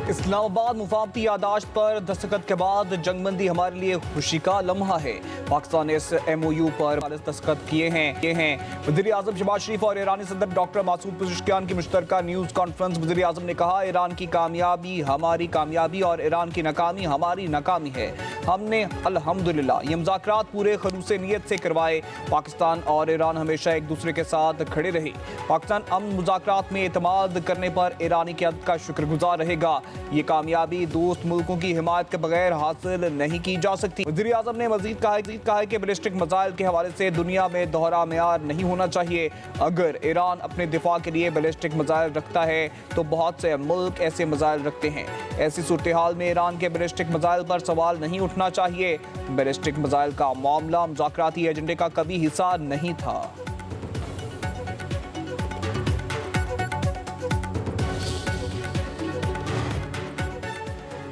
इस्लामाबाद मुफाहमती यादाश्त पर दस्तखत के बाद जंगबंदी हमारे लिए खुशी का लम्हा है। पाकिस्तान ने इस MOU पर दस्तखत किए हैं। वज़ीर आज़म शहबाज शरीफ और ईरानी सदर डॉक्टर मासूद पेज़ेश्कियान की मुश्तरका न्यूज़ कॉन्फ्रेंस। वज़ीर आज़म ने कहा, ईरान की कामयाबी हमारी कामयाबी और ईरान की नाकामी हमारी नाकामी है। हमने अल्हम्दुलिल्लाह ये मुज़ाकरात पूरे खलूस नीयत से करवाए। पाकिस्तान और ईरान हमेशा एक दूसरे के साथ खड़े रहे। पाकिस्तान अमन मुज़ाकरात में एतमाद करने पर ईरानी क़यादत का शुक्रगुजार रहेगा। ये कामयाबी दोस्त मुल्कों की हिमायत के बगैर हासिल नहीं की जा सकती। वज़ीर आज़म ने मज़ीद कहा है कि बैलिस्टिक मिसाइल के हवाले से दुनिया में दोहरा मेयार नहीं होना चाहिए। अगर ईरान अपने दिफा के लिए बैलिस्टिक मिसाइल रखता है तो बहुत से मुल्क ऐसे मिसाइल रखते हैं। ऐसी सूरत हाल में ईरान के बैलिस्टिक मिसाइल पर सवाल नहीं उठना चाहिए। बैलिस्टिक मिसाइल का मामला मुज़ाकराती एजेंडे का कभी हिस्सा नहीं था।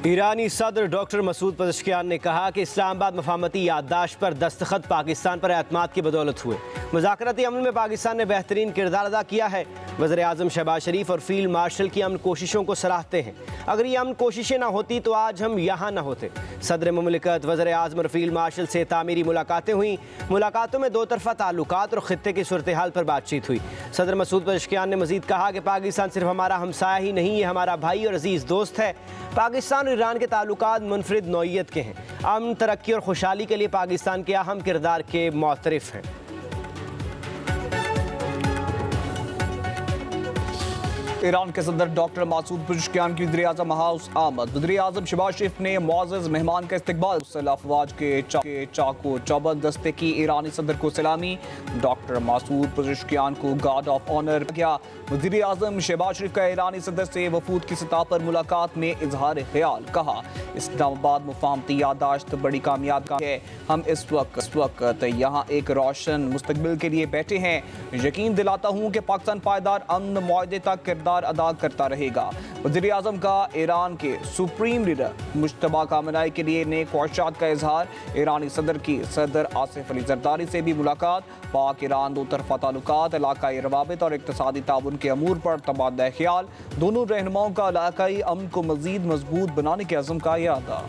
ईरानी सदर डॉक्टर मसूद पेज़ेश्कियान ने कहा कि इस्लामाबाद मफाहमती याददाश्त पर दस्तखत पाकिस्तान पर एतमाद की बदौलत हुए। मुज़ाकराती अमल में पाकिस्तान ने बेहतरीन किरदार अदा किया है। वज़ीर आज़म शहबाज शरीफ और फील्ड मार्शल की अमन कोशिशों को सराहते हैं। अगर ये अमन कोशिशें ना होती तो आज हम यहाँ ना होते। सदर मुमलिकत, वज़ीर आज़म और फील्ड मार्शल से तामीरी मुलाकातें हुई। मुलाकातों में दो तरफ़ा ताल्लुकात और ख़ित्ते की सूरत हाल पर बातचीत हुई। सदर मसूद पेज़ेश्कियान ने मज़ीद कहा कि पाकिस्तान सिर्फ हमारा हमसाया ही नहीं, ये हमारा भाई और अजीज़ दोस्त है। पाकिस्तान और ईरान के ताल्लुकात मुनफरिद नौइयत के हैं। अमन, तरक्की और खुशहाली के लिए पाकिस्तान के अहम किरदार के मुअतरिफ हैं। ईरान के सदर डॉक्टर मासूद पेज़ेश्कियान की वज़ीर आज़म हाउस आमद। वज़ीर आज़म शहबाज शरीफ ने मुअज़्ज़ज़ मेहमान का इस्तकबाल। अफवाज के चाको चौबंद दस्ते की ईरानी सदर को सलामी। डॉक्टर मासूद पेज़ेश्कियान को गार्ड ऑफ ऑनर किया। वज़ीर आज़म शहबाज शरीफ का ईरानी सदर से वफूद की सतह पर मुलाकात में इजहार ख्याल। कहा, इस्लामाबाद मुफाहमती याददाश्त बड़ी कामयाबी है। हम इस वक्त यहाँ एक रोशन मुस्तकबिल के लिए बैठे हैं। यकीन दिलाता हूँ कि पाकिस्तान पायदार अमन मुआहदे तक किरदार अदा करता रहेगा। वज़ीर आज़म का ईरान के सुप्रीम लीडर मुश्तबा कामनाई के लिए नेक ख्वाहिशात का इजहार। ईरानी सदर की सदर आसिफ अली जरदारी से भी मुलाकात। पाक ईरान दो तरफा ताल्लुकात, इलाकाई रवाबित और इक़्तिसादी ताउन के अमूर पर तबादला ख्याल। दोनों रहनुमाओं का इलाकाई अमन को मज़ीद मजबूत बनाने के अज़्म का इरादा।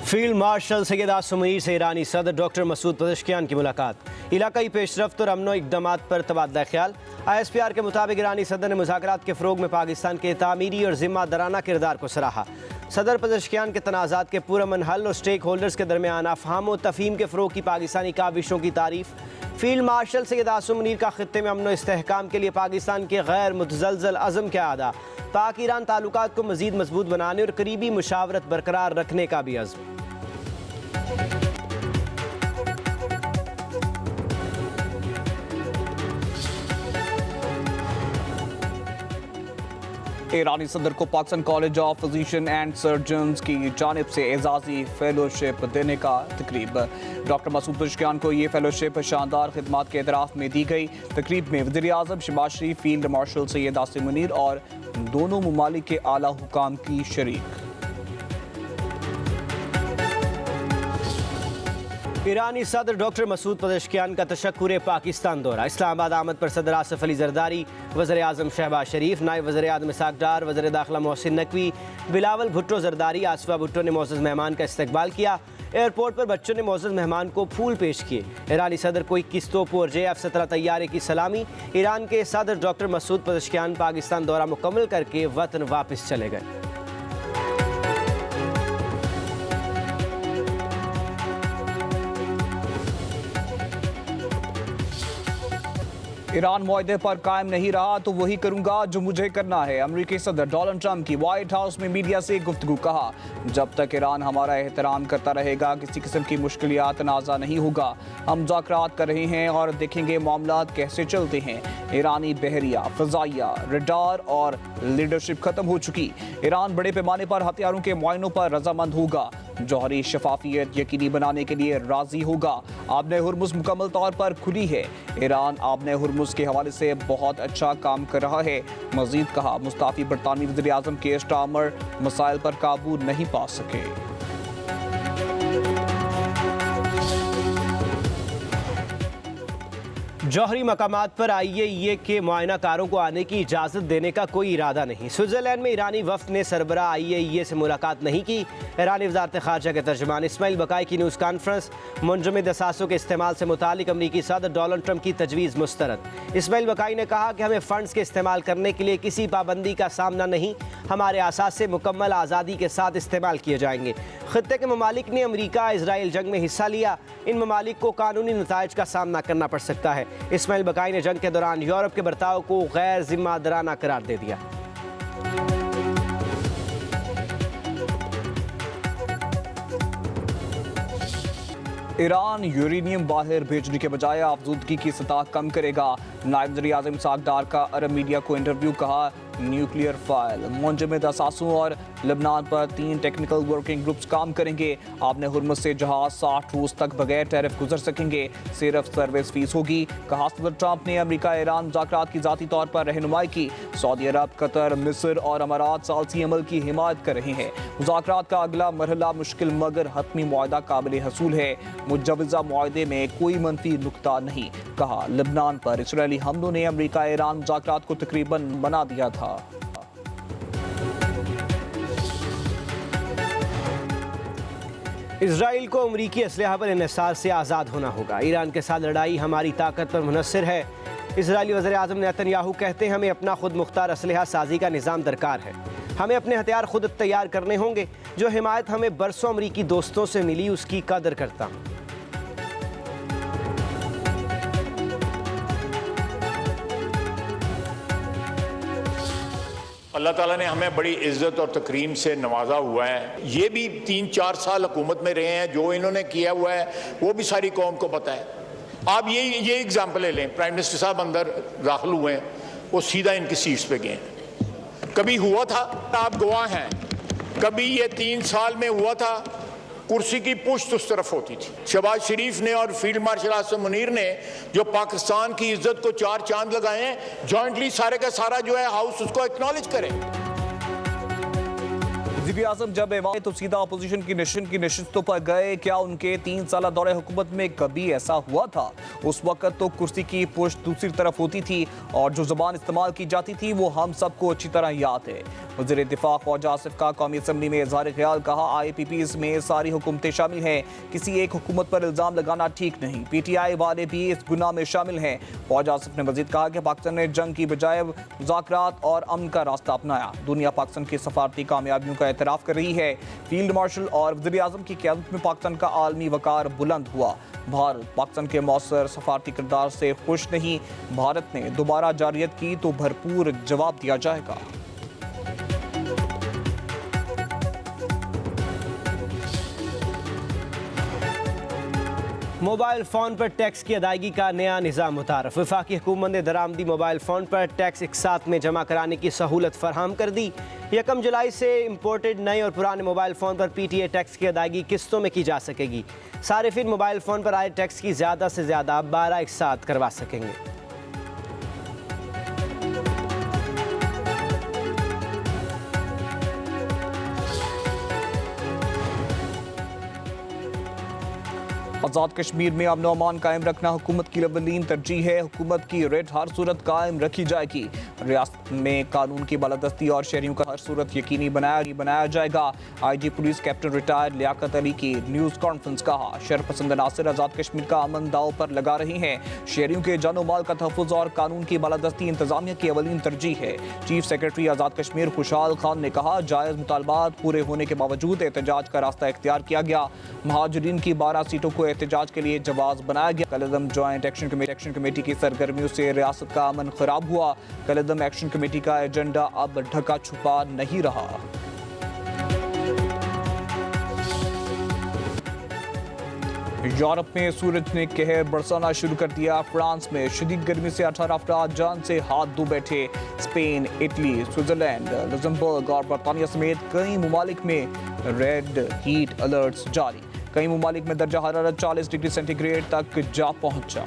फील्ड मार्शल सैयद आसिम मुनीर से ईरानी सदर डॉक्टर मसूद पेज़ेश्कियान की मुलाकात। इलाकाई पेशरफ्त और अमनो इक़दामात पर तबादला ख्याल। ISPR के मुताबिक ईरानी सदर ने मुज़ाकरात के फ़रोग में पाकिस्तान के तामीरी और ज़िम्मेदाराना किरदार को सराहा। सदर पेज़ेश्कियान के तनाज़ात के पुरअमन हल और स्टेक होल्डर्स के दरमियान अफ़हाम व तफ़हीम के फ़रोग की पाकिस्तानी काविशों की तारीफ़। फील्ड मार्शल सैयद आसिम मुनीर का ख़ित्ते में अमन व इस्तेहकाम के लिए पाकिस्तान के गैर मुतज़लज़ल अज़म का अदा। पाक ईरान ताल्लुकात को मज़ीद मजबूत बनाने और करीबी मुशावरत बरकरार रखने का भी अज़्म। ईरानी सदर को Pakistan college of physician and surgeons की जानिब से एजाजी फेलोशिप देने का तकरीब। डॉक्टर मसूद पेज़ेश्कियान को ये फेलोशिप शानदार खिदमात के एतराफ़ में दी गई। तकरीब में वज़ीर आज़म शहबाज शरीफ, फील्ड मार्शल सैयद आसिम मुनीर और दोनों ममालिक के आला हुकाम की शरीक। ईरानी सदर डॉक्टर मसूद पेज़ेश्कियान का तशक्कुर पाकिस्तान दौरा। इस्लामाबाद आमद पर सदर आसिफ अली जरदारी, वज़ीर आज़म शहबाज शरीफ, नायब वज़ीर आज़म इसहाक़ डार, वज़ीर दाखिला मोहसिन नकवी, बिलावल भुट्टो जरदारी, आसिफा भुट्टो ने मुअज़्ज़ज़ मेहमान का इस्तकबाल किया। एयरपोर्ट पर बच्चों ने मुअज़्ज़ज़ मेहमान को फूल पेश किए। ईरानी सदर को 21 तोपों और JF-17 तैयारे की सलामी। ईरान के सदर डॉक्टर मसूद पेज़ेश्कियान पाकिस्तान दौरा मुकम्मल करके वतन वापस चले गए। ईरान मुआहदे पर कायम नहीं रहा तो वही करूंगा जो मुझे करना है। अमेरिकी सदर डोनाल्ड ट्रंप की व्हाइट हाउस में मीडिया से गुफ्तगू। कहा, जब तक ईरान हमारा एहतराम करता रहेगा किसी किस्म की मुश्किलात तनाज़ा नहीं होगा। हम मुज़ाकरात कर रहे हैं और देखेंगे मामलात कैसे चलते हैं। ईरानी बहरिया, फ़ज़ाइया, रडार और लीडरशिप ख़त्म हो चुकी। ईरान बड़े पैमाने पर हथियारों के मुआयनों पर रजामंद होगा। जौहरी शफाफियत यकीनी बनाने के लिए राजी होगा। आबने हुर्मुज़ मुकम्मल तौर पर खुली है। ईरान आबने हुर्मुज़ के हवाले से बहुत अच्छा काम कर रहा है। मज़ीद कहा, मुस्ताफ़ी बरतानवी वज़ीर आज़म के स्टामर मसाइल पर काबू नहीं पा सके। जौहरी मकामात पर IAEA के मुआयनाकारों को आने की इजाज़त देने का कोई इरादा नहीं। स्विट्ज़रलैंड में ईरानी वफ़द ने सरबराह IAEA से मुलाकात नहीं की। ईरानी वज़ारत ख़ारजा के तर्जुमान इस्माइल बकाई की न्यूज़ कॉन्फ्रेंस। मुंजमद असासों के इस्तेमाल से मुतालिक अमरीकी सदर डोनाल्ड ट्रंप की तजवीज़ मुस्तरद। इस्माइल बकाई ने कहा कि हमें फ़ंड्स के इस्तेमाल करने के लिए किसी पाबंदी का सामना नहीं, हमारे असास से मुकम्मल आज़ादी के साथ इस्तेमाल किए जाएंगे। खित्ते के ममालिक ने अमरीका इसराइल जंग में हिस्सा लिया, इन ममालिक को कानूनी नताइज का सामना करना पड़ सकता है। इस्माइल बकाई ने जंग के दौरान यूरोप के बर्ताव को गैर जिम्मेदाराना करार दे दिया। ईरान यूरेनियम बाहर भेजने के बजाय आफजूदगी की सतह कम करेगा। नायब वज़ीर आज़म इसहाक डार का अरब मीडिया को इंटरव्यू। कहा, न्यूक्लियर फाइल मुंजमद असासों और लबनान पर 3 टेक्निकल वर्किंग ग्रुप्स काम करेंगे। आपने हुर्मुज़ से जहाज 60 रोज तक बगैर टैरिफ गुजर सकेंगे, सिर्फ सर्विस फीस होगी। कहा, सदर ट्रंप ने अमेरिका ईरान मुज़ाकरात की ज़ाती तौर पर रहनुमाई की। सऊदी अरब, कतर, मिस्र और अमारात सालसी अमल की हिमायत कर रहे हैं। मुज़ाकरात का अगला मरहला मुश्किल मगर हतमी मुआहदा काबिल हसूल है। मुजवज़ा मुआहदे में कोई मनफी नुक्ता नहीं। कहा, लबनान पर इसराइली हमलों ने अमेरिका ईरान मुज़ाकरात को तकरीबन बना दिया था। इसराइल को अमरीकी असलहा पर इन्हिसार से आज़ाद होना होगा। ईरान के साथ लड़ाई हमारी ताकत पर मुनहसर है। इसराइली वज़ीर आज़म नेतन्याहू कहते हैं, हमें अपना खुद मुख्तार असलहा साजी का निज़ाम दरकार है। हमें अपने हथियार खुद तैयार करने होंगे। जो हिमायत हमें बरसों अमरीकी दोस्तों से मिली, उसकी कदर करता हूँ। अल्लाह ताला ने हमें बड़ी इज्जत और तकरीम से नवाजा हुआ है। ये भी 3-4 साल हुकूमत में रहे हैं, जो इन्होंने किया हुआ है वो भी सारी कौम को पता है। आप ये एग्जाम्पल ले लें, प्राइम मिनिस्टर साहब अंदर दाखिल हुए हैं, वो सीधा इनकी सीट्स पे गए। कभी हुआ था, आप गवाह हैं, कभी ये 3 साल में हुआ था कुर्सी की पुश्त उस तरफ होती थी। शहबाज शरीफ ने और फील्ड मार्शल आसिम मुनीर ने जो पाकिस्तान की इज्जत को 4 चांद लगाए हैं, जॉइंटली सारे का सारा जो है हाउस उसको एक्नॉलेज करे। वज़ीर आज़म जब एवान तो सीधा अपोजिशन की नशिस्तों पर गए। क्या उनके 3 साल दौरे हुकूमत में कभी ऐसा हुआ था? उस वक्त तो कुर्सी की पुश्त दूसरी तरफ होती थी और जो ज़बान इस्तेमाल की जाती थी वो हम सबको अच्छी तरह याद है। वज़ीर दिफा ख्वाजा आसिफ का कौमी असम्बली में इज़हार ख्याल। कहा, IPPs में सारी हुकूमतें शामिल हैं, किसी एक हुकूमत पर इल्ज़ाम लगाना ठीक नहीं। PTI वाले भी इस गुनाह में शामिल हैं। ख्वाजा आसिफ ने मज़ीद कहा कि पाकिस्तान ने जंग की बजाय मुज़ाकरात और अमन का रास्ता अपनाया। दुनिया पाकिस्तान की सफारती कामयाबियों का एतराफ़ कर रही है। फील्ड मार्शल और वज़ीर आज़म की क़यादत में पाकिस्तान का आलमी वक़ार बुलंद हुआ। भारत पाकिस्तान के मौसर सफारती किरदार से खुश नहीं। भारत ने दोबारा जारियत की तो भरपूर जवाब दिया जाएगा। मोबाइल फ़ोन पर टैक्स की अदायगी का नया निज़ाम मुतारफ़। वफाकी हुकूमत ने दरामदी मोबाइल फ़ोन पर टैक्स एक साथ में जमा कराने की सहूलत फराहम कर दी। 1 जुलाई से इम्पोर्टेड नए और पुराने मोबाइल फ़ोन पर PTA टैक्स की अदायगी किस्तों में की जा सकेगी। सारिफिन मोबाइल फ़ोन पर आए टैक्स की ज़्यादा से ज़्यादा 12 एक साथ करवा सकेंगे। आज़ाद कश्मीर में अमन अमान कायम रखना हुकूमत की अव्वलीन तरजीह है। हुकूमत की रेट हर सूरत कायम रखी जाएगी। रियासत में कानून की बालादस्ती और शहरियों का हर सूरत यकीनी बनाया जाएगा। IG police captain retired Liaquat Ali की न्यूज़ कॉन्फ्रेंस। कहा, शरपसंद अनासर आज़ाद कश्मीर का अमन दाव पर लगा रहे हैं। शहरियों के जानो माल का तहफ़्फ़ुज़ और कानून की बालादस्ती इंतजामिया की अव्वलीन तरजीह है। चीफ सेक्रेटरी आज़ाद कश्मीर खुशहाल खान ने कहा, जायज़ मुतालबात पूरे होने के बावजूद एहतजाज का रास्ता इख्तियार किया गया। महाजरीन की 12 सीटों को एहतजाज के लिए जवाब बनाया गया। कलदम जॉइंट एक्शन कमेटी की सरगर्मियों से रियासत का अमन खराब हुआ। कलदम एक्शन कमेटी का एजेंडा अब ढका छुपा नहीं रहा। यूरोप में सूरज ने कहर बरसाना शुरू कर दिया। फ्रांस में शदीद गर्मी से 18 अफराद जान से हाथ धो बैठे। स्पेन, इटली, स्विट्जरलैंड, लग्जमबर्ग और बरतानिया समेत कई ममालिक में रेड हीट अलर्ट्स जारी। कई ममालिक में दर्जा हरारत 40 डिग्री सेंटीग्रेड तक जा पहुंचा।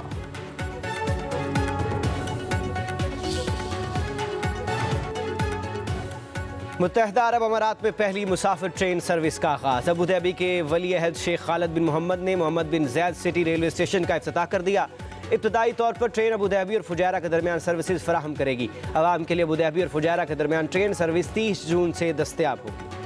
मुत्तहिदा अरब अमारात में पहली मुसाफिर ट्रेन सर्विस का आगाज़। अबूधाबी के वली अहद शेख खालिद बिन मोहम्मद ने मोहम्मद बिन ज़ैद सिटी रेलवे स्टेशन का इफ्तिताह कर दिया। इब्तदाई तौर पर ट्रेन अबू धाबी और फुजैरा के दरमियान सर्विसेज फराहम करेगी। आवाम के लिए अबू धाबी और फुजैरा के दरमियान ट्रेन सर्विस 30 जून से दस्तयाब होगी।